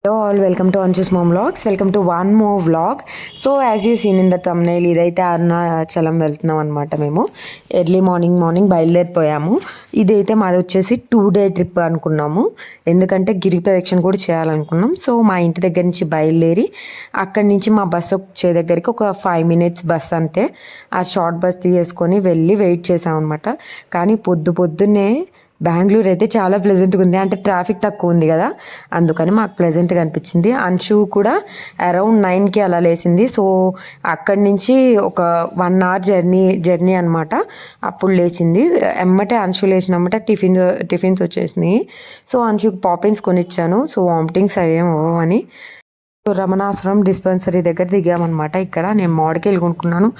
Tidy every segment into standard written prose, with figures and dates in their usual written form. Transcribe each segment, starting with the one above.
Hello all, welcome to Anju's Mom Vlogs. Welcome to one more vlog. So as you seen in the thumbnail, ఇదైతే అరుణాచలం వెళ్తున్నాం అనమాట. మేము early morning బయలుదేరిపోయాము. ఇదైతే మాది వచ్చేసి 2-day ట్రిప్ అనుకున్నాము, ఎందుకంటే గిరి ప్రదక్షిణ కూడా చేయాలనుకున్నాం. సో మా ఇంటి దగ్గర నుంచి బయలుదేరి అక్కడి నుంచి మా బస్సు వచ్చే దగ్గరికి ఒక 5 minutes బస్ అంతే. ఆ షార్ట్ బస్ తీసుకొని వెళ్ళి వెయిట్ చేసాం అనమాట. కానీ పొద్దున్నే బెంగళూరు అయితే చాలా ప్లెజెంట్గా ఉంది, అంటే ట్రాఫిక్ తక్కువ ఉంది కదా, అందుకని మాకు ప్లెజెంట్గా అనిపించింది. అంశు కూడా అరౌండ్ 9కి అలా లేచింది. సో అక్కడి నుంచి ఒక 1 hour జర్నీ అనమాట. అప్పుడు లేచింది. ఎమ్మటే అంశు లేచినమ్మటే టిఫిన్స్ వచ్చేసినాయి. సో అంశుకి పాపిన్స్ కొనిచ్చాను. సో వామిటింగ్స్ అయ్యేమో అని రమణాశ్రమం డిస్పెన్సరీ దగ్గర దిగామన్నమాట. ఇక్కడ నేను మామిడికాయలు కొనుక్కున్నాను.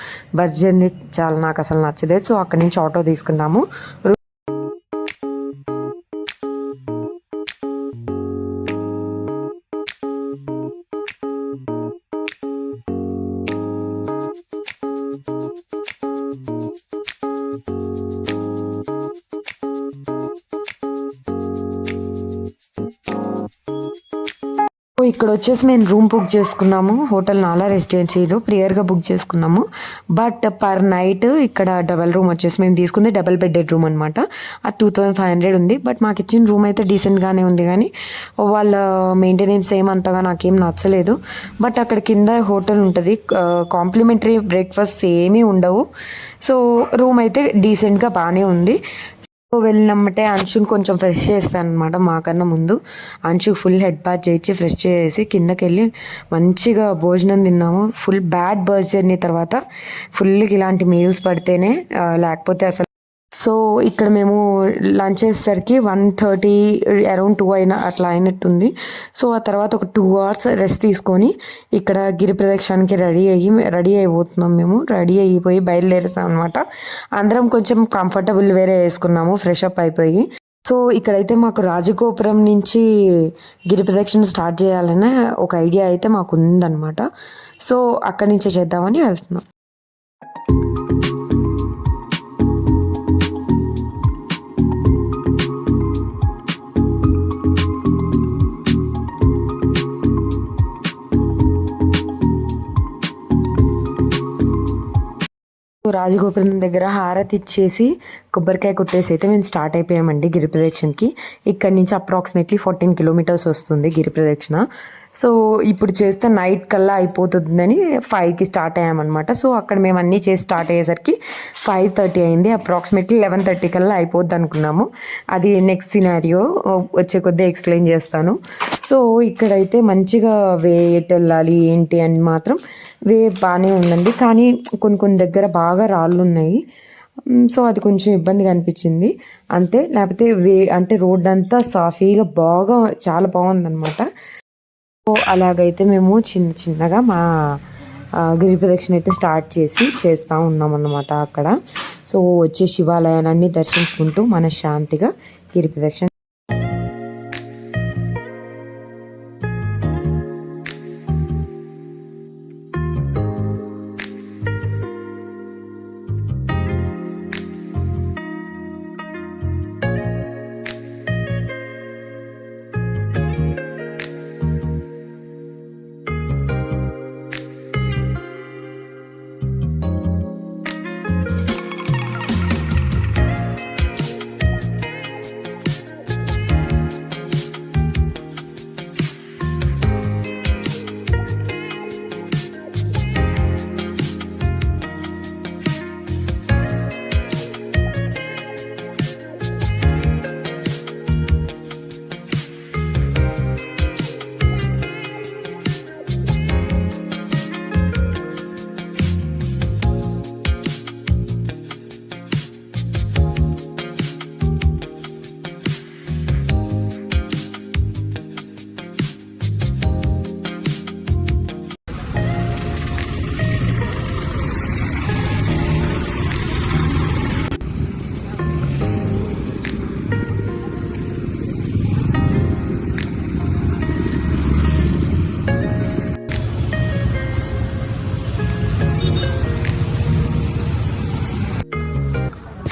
బస్ జర్నీ చాలా నాకు అసలు నచ్చలేదు. సో అక్కడి నుంచి ఆటో తీసుకున్నాము. ఇక్కడ వచ్చేసి మేము రూమ్ బుక్ చేసుకున్నాము. హోటల్ నాలా రెసిడెన్సీలో ప్రియర్గా బుక్ చేసుకున్నాము. బట్ పర్ నైట్ ఇక్కడ డబల్ రూమ్ వచ్చేసి మేము తీసుకుంది డబల్ బెడెడ్ రూమ్ అనమాట. అది 2500 ఉంది. బట్ మాకు ఇచ్చిన రూమ్ అయితే డీసెంట్గానే ఉంది, కానీ వాళ్ళ మెయింటెనెన్స్ ఏమంతగా నాకేం నచ్చలేదు. బట్ అక్కడ కింద హోటల్ ఉంటుంది, కాంప్లిమెంటరీ బ్రేక్ఫాస్ట్ ఏమీ ఉండవు. సో రూమ్ అయితే డీసెంట్గా బాగానే ఉంది. వెళ్ళినమ్మటే అంశుని కొంచెం ఫ్రెష్ చేస్తాను అనమాట. మాకన్నా ముందు అంశుకి ఫుల్ హెడ్ బాత్ చేయించి ఫ్రెష్ చేసి కిందకి వెళ్ళి మంచిగా భోజనం తిన్నాము. ఫుల్ బ్యాడ్ బస్ జర్నీ తర్వాత ఫుల్కి ఇలాంటి మీల్స్ పడితేనే, లేకపోతే అసలు. సో ఇక్కడ మేము లంచ్ చేసేసరికి 1:30 అరౌండ్ 2 అట్లా అయినట్టుంది. సో ఆ తర్వాత ఒక 2 hours రెస్ట్ తీసుకొని ఇక్కడ గిరి ప్రదక్షిణానికి రెడీ అయిపోతున్నాం. మేము రెడీ అయిపోయి బయలుదేరేసాం అనమాట. అందరం కొంచెం కంఫర్టబుల్ వేరే వేసుకున్నాము, ఫ్రెష్ అప్ అయిపోయి. సో ఇక్కడైతే మాకు రాజగోపురం నుంచి గిరి ప్రదక్షిణ స్టార్ట్ చేయాలనే ఒక ఐడియా అయితే మాకు ఉందన్నమాట. సో అక్కడి నుంచే చేద్దామని వెళ్తున్నాం. రాజగోపురం దగ్గర హారతి ఇచ్చేసి కొబ్బరికాయ కొట్టేసి అయితే మేము స్టార్ట్ అయిపోయామండి గిరి ప్రదక్షిణకి. ఇక్కడి నుంచి అప్రాక్సిమేట్లీ 14 kilometers వస్తుంది గిరి ప్రదక్షిణ. సో ఇప్పుడు చేస్తే నైట్ కల్లా అయిపోతుందని 5కి స్టార్ట్ అయ్యామన్నమాట. సో అక్కడ మేము అన్నీ చేసి స్టార్ట్ అయ్యేసరికి 5:30 అయింది. అప్రాక్సిమేట్లీ 11:30 కల్లా అయిపోద్ది అనుకున్నాము. అది నెక్స్ట్ సినారియో వచ్చే కొద్దీ ఎక్స్ప్లెయిన్ చేస్తాను. సో ఇక్కడైతే మంచిగా ఎటు వెళ్ళాలి ఏంటి అని మాత్రం బాగానే ఉందండి, కానీ కొన్ని దగ్గర బాగా రాళ్ళు ఉన్నాయి. సో అది కొంచెం ఇబ్బందిగా అనిపించింది అంతే. లేకపోతే అంటే రోడ్ అంతా సాఫీగా బాగా చాలా బాగుందన్నమాట. సో అలాగైతే మేము చిన్నగా మా గిరి ప్రదక్షిణ అయితే స్టార్ట్ చేస్తూ ఉన్నాం అన్నమాట అక్కడ. సో వచ్చే శివాలయాన్ని దర్శించుకుంటూ మనశ్శాంతిగా గిరి ప్రదక్షిణ.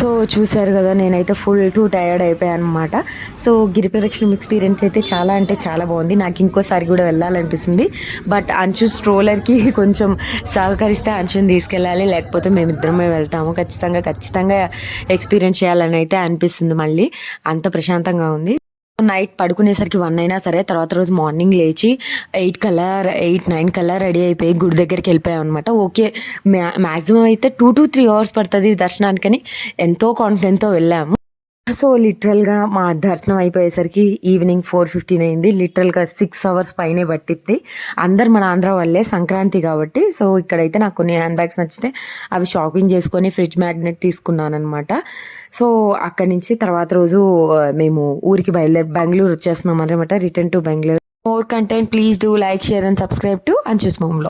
సో చూసారు కదా, నేనైతే ఫుల్ టు టయర్డ్ అయిపోయాను అనమాట. సో గిరి ప్రదక్షిణం ఎక్స్పీరియన్స్ అయితే చాలా అంటే చాలా బాగుంది. నాకు ఇంకోసారి కూడా వెళ్ళాలనిపిస్తుంది. బట్ అంచు స్ట్రోలర్కి కొంచెం సహకరిస్తే అంచుని తీసుకెళ్ళాలి, లేకపోతే మేమిద్దరమే వెళ్తాము. ఖచ్చితంగా ఎక్స్పీరియన్స్ చేయాలని అయితే అనిపిస్తుంది. మళ్ళీ అంత ప్రశాంతంగా ఉంది. నైట్ పడుకునేసరికి 1 అయినా సరే, తర్వాత రోజు మార్నింగ్ లేచి 8, 9 కల్లా రెడీ అయిపోయి గుడి దగ్గరికి వెళ్ళిపోయాం అనమాట. ఓకే, మ్యాక్సిమం అయితే 2 to 3 అవర్స్ పడుతుంది దర్శనానికని ఎంతో కాన్ఫిడెంట్తో వెళ్ళాము. సో లిటరల్గా మా దర్శనం అయిపోయేసరికి ఈవినింగ్ 4:15 అయింది. లిటరల్గా 6 అవర్స్ పైనే పట్టింది. అందరు మన ఆంధ్ర వాళ్ళే, సంక్రాంతి కాబట్టి. సో ఇక్కడైతే నాకు కొన్ని హ్యాండ్ బ్యాగ్స్ నచ్చితే అవి షాపింగ్ చేసుకొని ఫ్రిడ్జ్ మ్యాగ్నెట్ తీసుకున్నాను అనమాట. సో అక్కడి నుంచి తర్వాత రోజు మేము ఊరికి బెంగళూరు వచ్చేస్తున్నాం అనమాట. Return to Bengaluru. More content please do like, share and subscribe to Anchu's మోమ్లో.